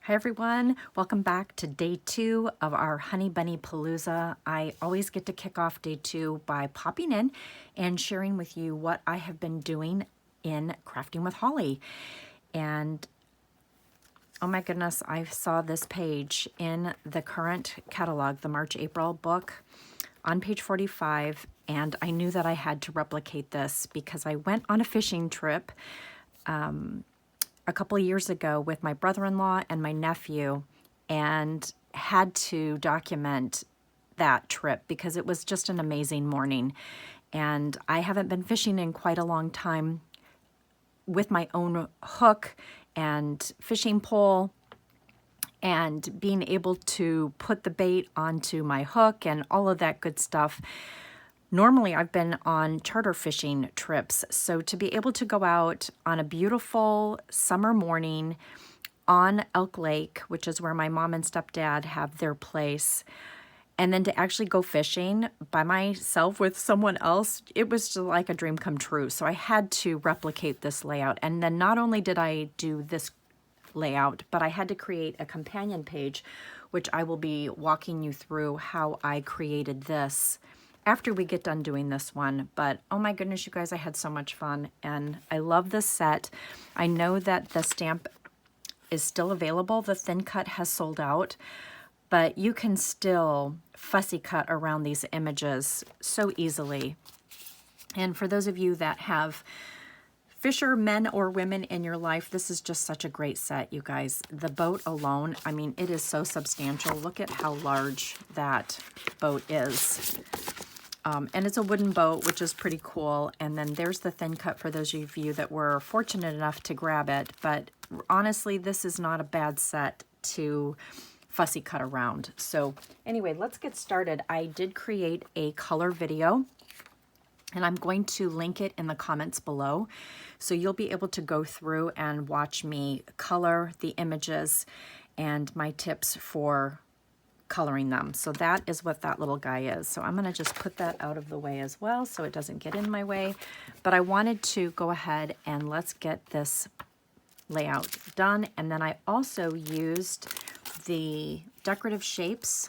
Hi everyone, welcome back to day 2 of our Honey Bunny Palooza. I always get to kick off day 2 by popping in and sharing with you what I have been doing in Crafting with Holly. And oh my goodness, I saw this page in the current catalog, the March-April book, on page 45, and I knew that I had to replicate this because I went on a fishing trip a couple of years ago with my brother-in-law and my nephew and had to document that trip because it was just an amazing morning. And I haven't been fishing in quite a long time with my own hook and fishing pole and being able to put the bait onto my hook and all of that good stuff. Normally, I've been on charter fishing trips, so to be able to go out on a beautiful summer morning on Elk Lake, which is where my mom and stepdad have their place, and then to actually go fishing by myself with someone else, it was just like a dream come true. So I had to replicate this layout. And then not only did I do this layout, but I had to create a companion page, which I will be walking you through how I created this after we get done doing this one. But oh my goodness, you guys, I had so much fun and I love this set. I know that the stamp is still available. The thin cut has sold out, but you can still fussy cut around these images so easily. And for those of you that have fisher men or women in your life, this is just such a great set, you guys. The boat alone, I mean, it is so substantial. Look at how large that boat is. And it's a wooden boat, which is pretty cool. And then there's the thin cut for those of you that were fortunate enough to grab it. But honestly, this is not a bad set to fussy cut around. So anyway, let's get started. I did create a color video, and I'm going to link it in the comments below. So you'll be able to go through and watch me color the images and my tips for coloring them. So that is what that little guy is. So I'm going to just put that out of the way as well so it doesn't get in my way. But I wanted to go ahead and let's get this layout done. And then I also used the decorative shapes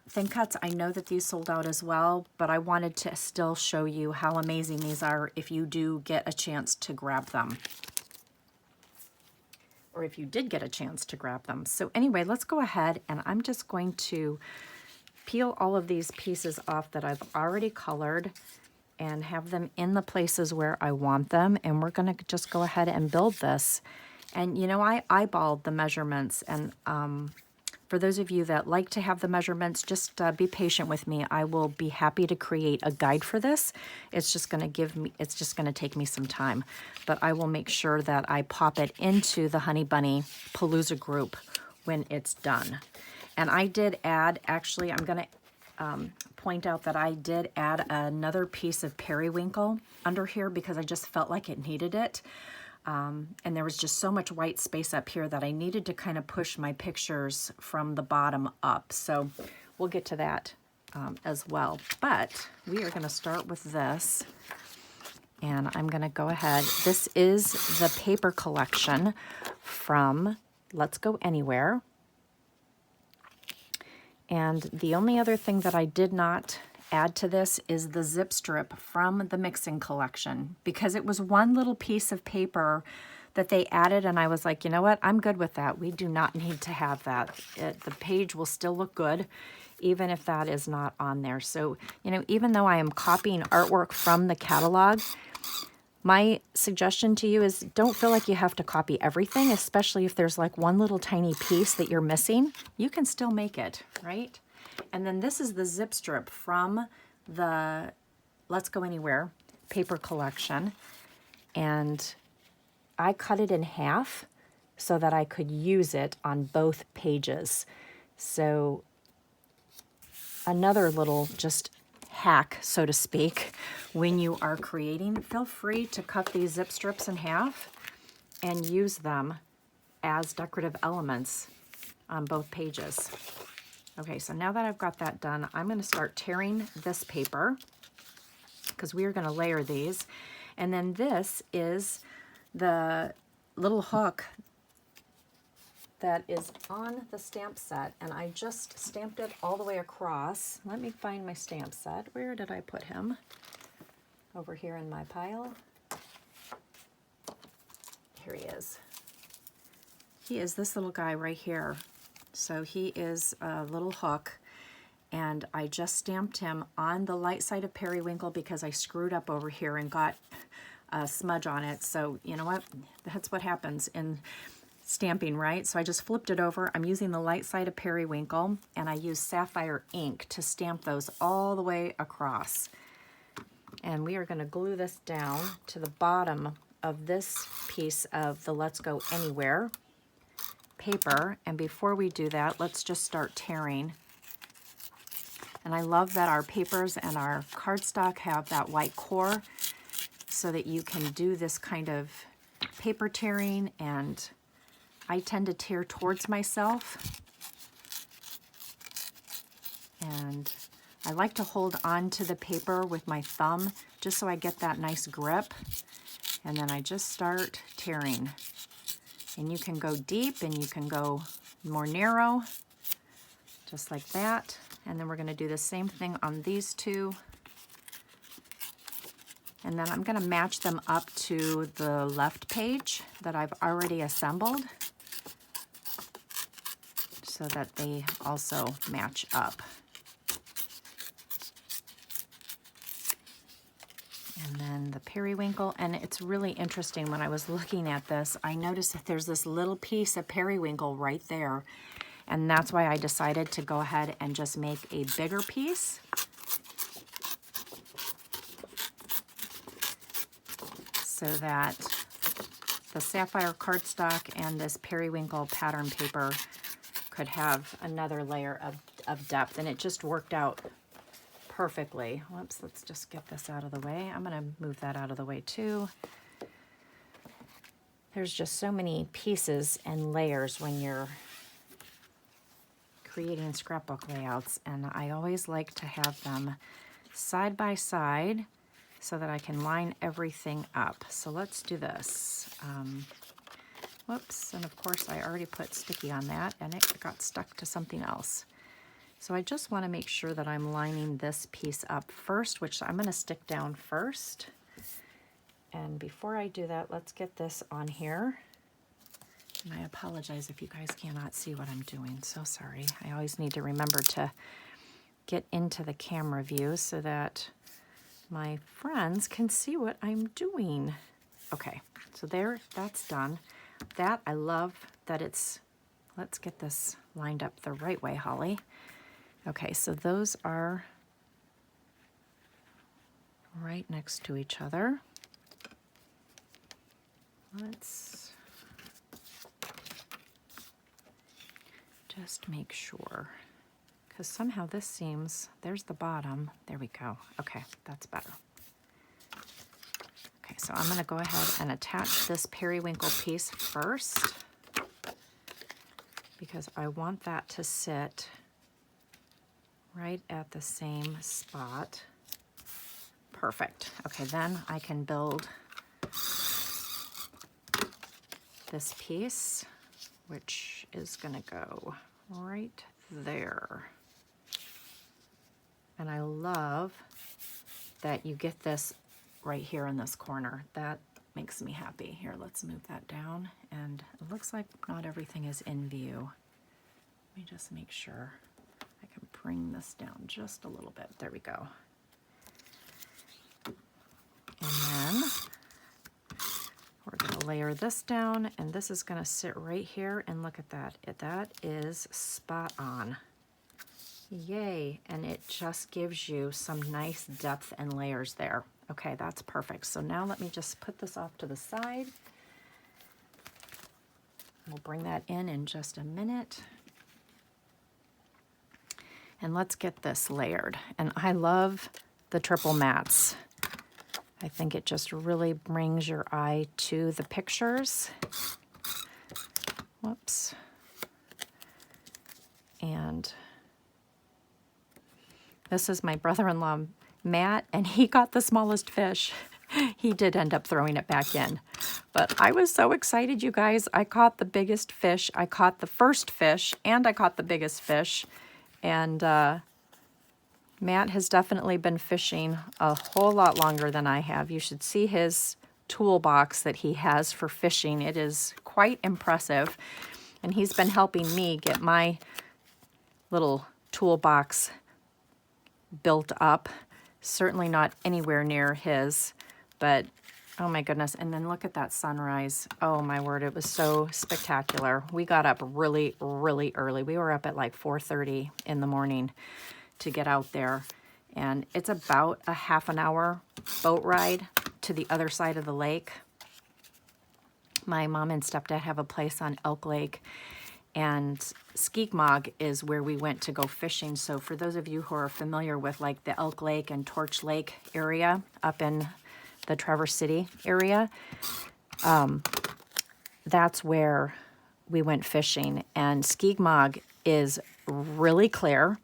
thin cuts. I know that these sold out as well, but I wanted to still show you how amazing these are if you do get a chance to grab them. Or if you did get a chance to grab them. So anyway, let's go ahead and I'm just going to peel all of these pieces off that I've already colored and have them in the places where I want them. And we're gonna just go ahead and build this. And you know, I eyeballed the measurements, and for those of you that like to have the measurements, just be patient with me. I will be happy to create a guide for this. It's just going to take me some time, but I will make sure that I pop it into the Honey Bunny Palooza group when it's done. And I did add, actually, I'm going to point out that I did add another piece of periwinkle under here because I just felt like it needed it. And there was just so much white space up here that I needed to kind of push my pictures from the bottom up. So we'll get to that as well. But we are going to start with this. And I'm going to go ahead. This is the paper collection from Let's Go Anywhere. And the only other thing that I did not add to this is the zip strip from the mixing collection, because it was one little piece of paper that they added and I was like, you know what, I'm good with that. We do not need to have that. The page will still look good even if that is not on there. So, you know, even though I am copying artwork from the catalog, my suggestion to you is don't feel like you have to copy everything, especially if there's like one little tiny piece that you're missing. You can still make it, right? And then this is the zip strip from the Let's Go Anywhere paper collection. And I cut it in half so that I could use it on both pages. So another little just hack, so to speak, when you are creating, feel free to cut these zip strips in half and use them as decorative elements on both pages. Okay, so now that I've got that done, I'm going to start tearing this paper because we are going to layer these. And then this is the little hook that is on the stamp set, and I just stamped it all the way across. Let me find my stamp set. Where did I put him? Over here in my pile. Here he is. He is this little guy right here. So he is a little hook, and I just stamped him on the light side of Periwinkle because I screwed up over here and got a smudge on it. So you know what? That's what happens in stamping, right? So I just flipped it over. I'm using the light side of Periwinkle, and I use Sapphire ink to stamp those all the way across. And we are going to glue this down to the bottom of this piece of the Let's Go Anywhere paper. And before we do that, let's just start tearing. And I love that our papers and our cardstock have that white core so that you can do this kind of paper tearing, and I tend to tear towards myself, and I like to hold on to the paper with my thumb just so I get that nice grip, and then I just start tearing. And you can go deep and you can go more narrow, just like that. And then we're going to do the same thing on these two. And then I'm going to match them up to the left page that I've already assembled, so that they also match up. And then the periwinkle, and it's really interesting, when I was looking at this, I noticed that there's this little piece of periwinkle right there, and that's why I decided to go ahead and just make a bigger piece. So that the Sapphire Cardstock and this Periwinkle pattern paper could have another layer of depth, and it just worked out perfectly. Whoops, let's just get this out of the way. I'm going to move that out of the way too. There's just so many pieces and layers when you're creating scrapbook layouts, and I always like to have them side by side so that I can line everything up. So let's do this. Whoops, and of course I already put sticky on that and it got stuck to something else. So I just want to make sure that I'm lining this piece up first, which I'm going to stick down first. And before I do that, let's get this on here. And I apologize if you guys cannot see what I'm doing. So sorry. I always need to remember to get into the camera view so that my friends can see what I'm doing. Okay, so there, that's done. That, I love that it's, let's get this lined up the right way, Holly. Okay, so those are right next to each other. Let's just make sure, because somehow this seems, there's the bottom. There we go. Okay, that's better. Okay, so I'm going to go ahead and attach this periwinkle piece first, because I want that to sit right at the same spot. Perfect. Okay, then I can build this piece, which is going to go right there. And I love that you get this right here in this corner. That makes me happy. Here, let's move that down. And it looks like not everything is in view. Let me just make sure I can bring this down just a little bit. There we go. And then we're going to layer this down, and this is going to sit right here, and look at that. That is spot on. Yay, and it just gives you some nice depth and layers there. Okay, that's perfect. So now let me just put this off to the side. We'll bring that in just a minute. And let's get this layered. And I love the triple mats. I think it just really brings your eye to the pictures. Whoops. And this is my brother-in-law, Matt, and he got the smallest fish. He did end up throwing it back in. But I was so excited, you guys. I caught the biggest fish. I caught the first fish, and I caught the biggest fish. And Matt has definitely been fishing a whole lot longer than I have. You should see his toolbox that he has for fishing. It is quite impressive. And he's been helping me get my little toolbox built up. Certainly not anywhere near his, but oh my goodness. And then look at that sunrise. Oh my word, it was so spectacular. We got up really, really early. We were up at like 4:30 in the morning to get out there. And it's about a half an hour boat ride to the other side of the lake. My mom and stepdad have a place on Elk Lake, and Skeegmog is where we went to go fishing. So for those of you who are familiar with like the Elk Lake and Torch Lake area up in the Traverse City area, that's where we went fishing. And Skeegmog is really clear,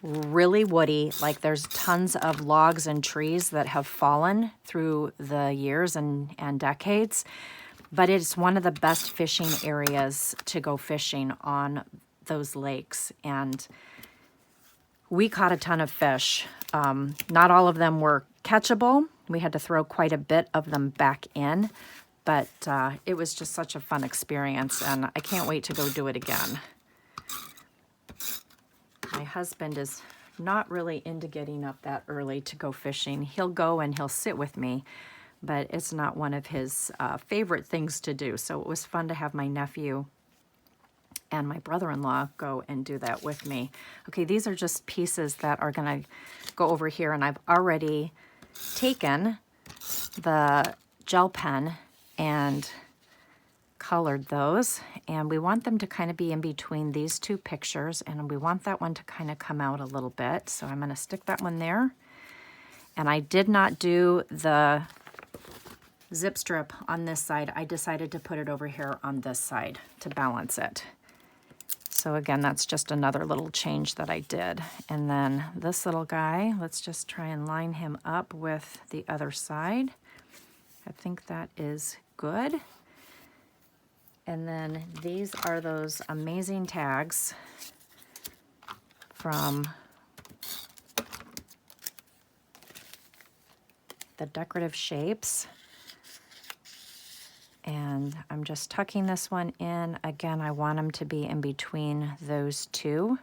really woody. Like there's tons of logs and trees that have fallen through the years and decades. But it's one of the best fishing areas to go fishing on those lakes. And we caught a ton of fish. Not all of them were catchable. We had to throw quite a bit of them back in. But it was just such a fun experience. And I can't wait to go do it again. My husband is not really into getting up that early to go fishing. He'll go and he'll sit with me, but it's not one of his favorite things to do. So it was fun to have my nephew and my brother-in-law go and do that with me. Okay, these are just pieces that are gonna go over here, and I've already taken the gel pen and colored those, and we want them to kind of be in between these two pictures, and we want that one to kind of come out a little bit. So I'm gonna stick that one there. And I did not do the zip strip on this side. I decided to put it over here on this side to balance it. So again, that's just another little change that I did. And then this little guy, let's just try and line him up with the other side. I think that is good. And then these are those amazing tags from the Decorative Shapes. And I'm just tucking this one in. Again, I want them to be in between those two.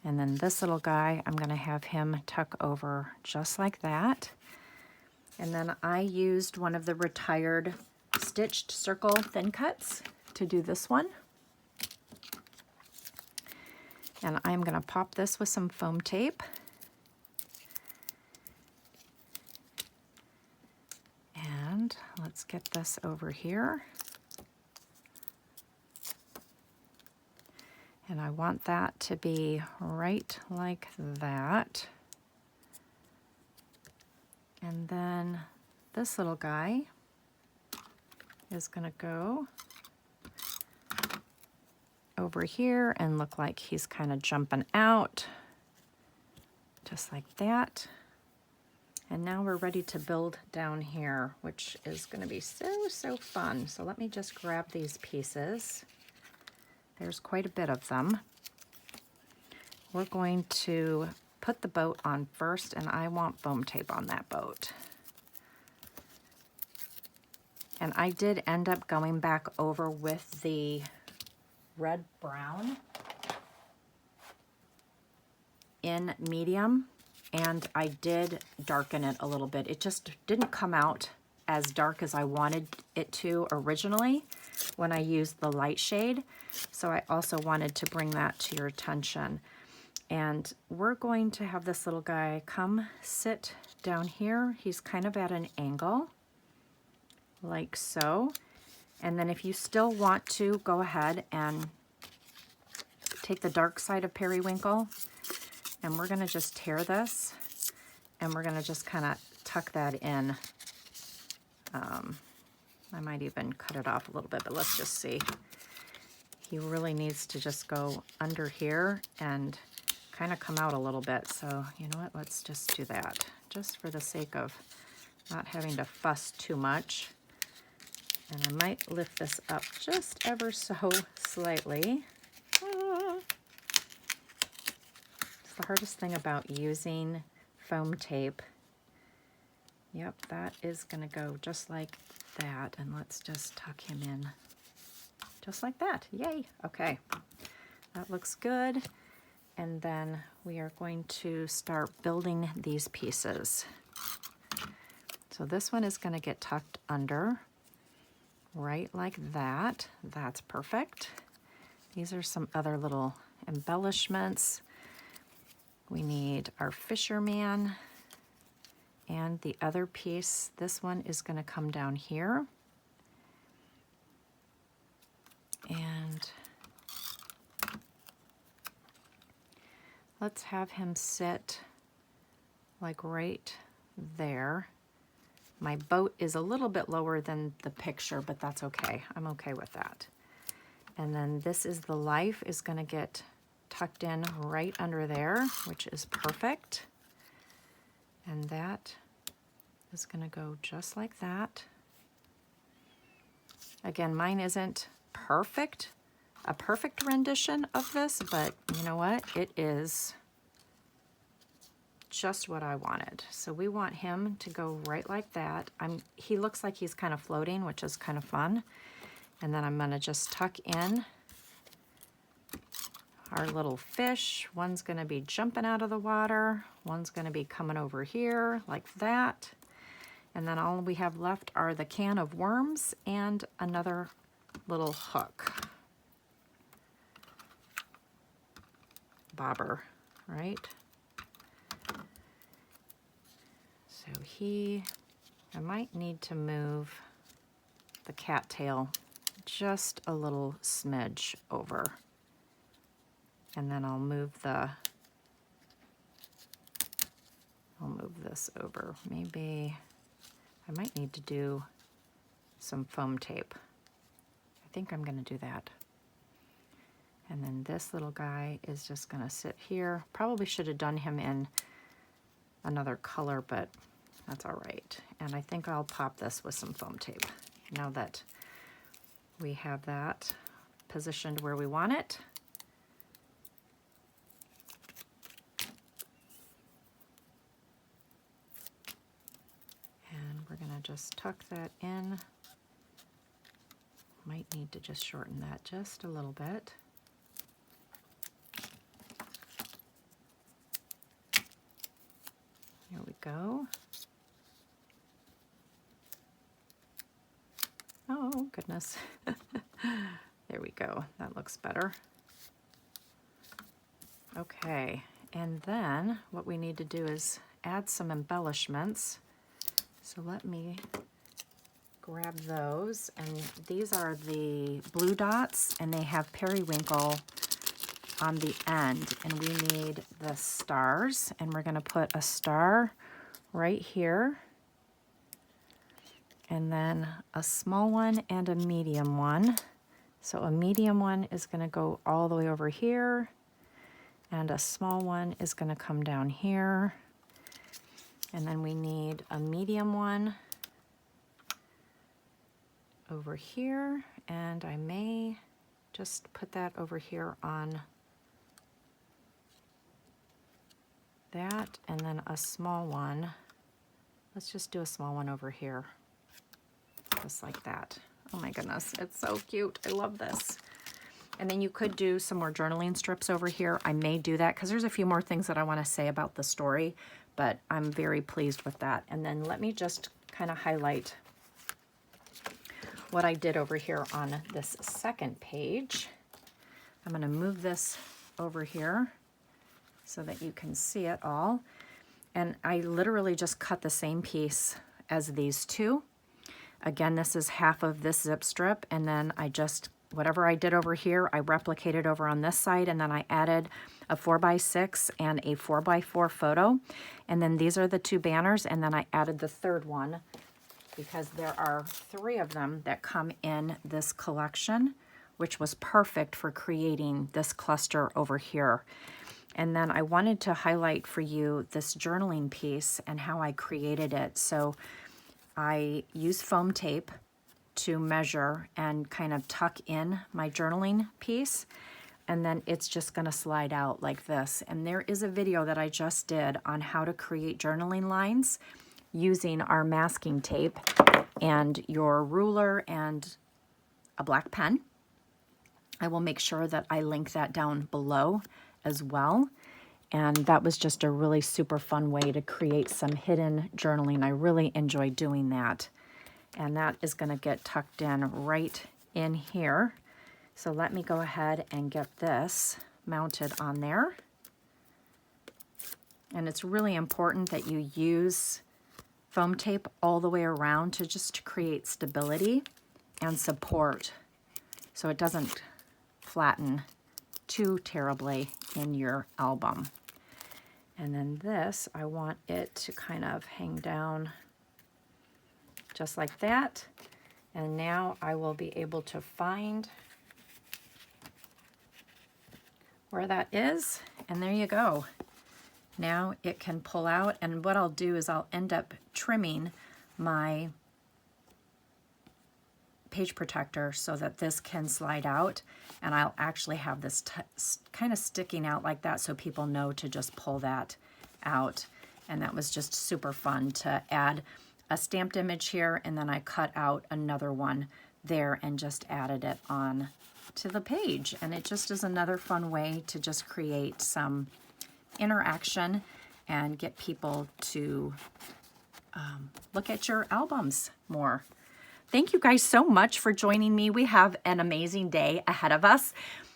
And then this little guy, I'm gonna have him tuck over just like that. And then I used one of the retired stitched circle thin cuts to do this one. And I'm gonna pop this with some foam tape. And let's get this over here. And I want that to be right like that. And then this little guy is gonna go over here and look like he's kind of jumping out, just like that. And now we're ready to build down here, which is gonna be so fun. So let me just grab these pieces. There's quite a bit of them. We're going to put the boat on first, and I want foam tape on that boat. And I did end up going back over with the red brown in medium, and I did darken it a little bit. It just didn't come out as dark as I wanted it to originally when I used the light shade. So I also wanted to bring that to your attention. And we're going to have this little guy come sit down here. He's kind of at an angle, like so. And then if you still want to, go ahead and take the dark side of Periwinkle, and we're gonna just tear this, and we're gonna just kind of tuck that in. I might even cut it off a little bit, but let's just see. He really needs to just go under here and kind of come out a little bit. So you know what, let's just do that, just for the sake of not having to fuss too much. And I might lift this up just ever so slightly. It's the hardest thing about using foam tape. Yep, that is going to go just like that. And let's just tuck him in just like that. Yay. Okay, that looks good. And then we are going to start building these pieces. So this one is going to get tucked under right like that. That's perfect. These are some other little embellishments. We need our fisherman and the other piece. This one is going to come down here. And let's have him sit like right there. My boat is a little bit lower than the picture, but that's okay. I'm okay with that. And then this is the life is going to get tucked in right under there, which is perfect. And that is going to go just like that. Again, mine isn't perfect, a perfect rendition of this, but you know what? It is just what I wanted. So we want him to go right like that. He looks like he's kind of floating, which is kind of fun. And then I'm going to just tuck in our little fish. One's going to be jumping out of the water. One's going to be coming over here like that. And then all we have left are the can of worms and another little hook. Bobber, right? So I might need to move the cattail just a little smidge over. And then I'll move this over. Maybe I might need to do some foam tape. I think I'm going to do that. And then this little guy is just going to sit here. Probably should have done him in another color, but that's all right. And I think I'll pop this with some foam tape now that we have that positioned where we want it. And we're going to just tuck that in. Might need to just shorten that just a little bit. There we go. Oh, goodness. There we go. That looks better. Okay, and then what we need to do is add some embellishments. So let me grab those. And these are the blue dots, and they have periwinkle on the end. And we need the stars, and we're going to put a star right here. And then a small one and a medium one. So a medium one is going to go all the way over here, and a small one is going to come down here. And then we need a medium one over here, and I may just put that over here on that, and then a small one. Let's just do a small one over here. Just like that. Oh my goodness, it's so cute. I love this. And then you could do some more journaling strips over here. I may do that because there's a few more things that I want to say about the story, but I'm very pleased with that. And then let me just kind of highlight what I did over here on this second page. I'm going to move this over here so that you can see it all. And I literally just cut the same piece as these two. Again, this is half of this zip strip, and then I just, whatever I did over here, I replicated over on this side, and then I added a 4x6 and a 4x4 photo. And then these are the two banners, and then I added the third one because there are 3 of them that come in this collection, which was perfect for creating this cluster over here. And then I wanted to highlight for you this journaling piece and how I created it. So I used foam tape to measure and kind of tuck in my journaling piece. And then it's just gonna slide out like this. And there is a video that I just did on how to create journaling lines using our masking tape and your ruler and a black pen. I will make sure that I link that down below as well. And that was just a really super fun way to create some hidden journaling. I really enjoy doing that. And that is gonna get tucked in right in here. So let me go ahead and get this mounted on there. And it's really important that you use foam tape all the way around to just create stability and support so it doesn't flatten too terribly in your album. And then this, I want it to kind of hang down just like that. And now I will be able to find where that is, and there you go. Now it can pull out, and what I'll do is I'll end up trimming my page protector so that this can slide out, and I'll actually have this kind of sticking out like that so people know to just pull that out. And that was just super fun to add a stamped image here, and then I cut out another one there and just added it on to the page. And it just is another fun way to just create some interaction and get people to look at your albums more. Thank you guys so much for joining me. We have an amazing day ahead of us.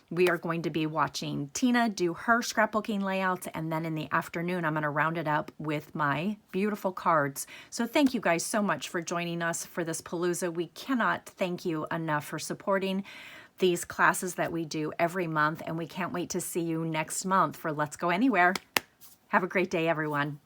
We are going to be watching Tina do her scrapbooking layouts, and then in the afternoon, I'm going to round it up with my beautiful cards. So thank you guys so much for joining us for this Palooza. We cannot thank you enough for supporting these classes that we do every month, and we can't wait to see you next month for Let's Go Anywhere. Have a great day, everyone.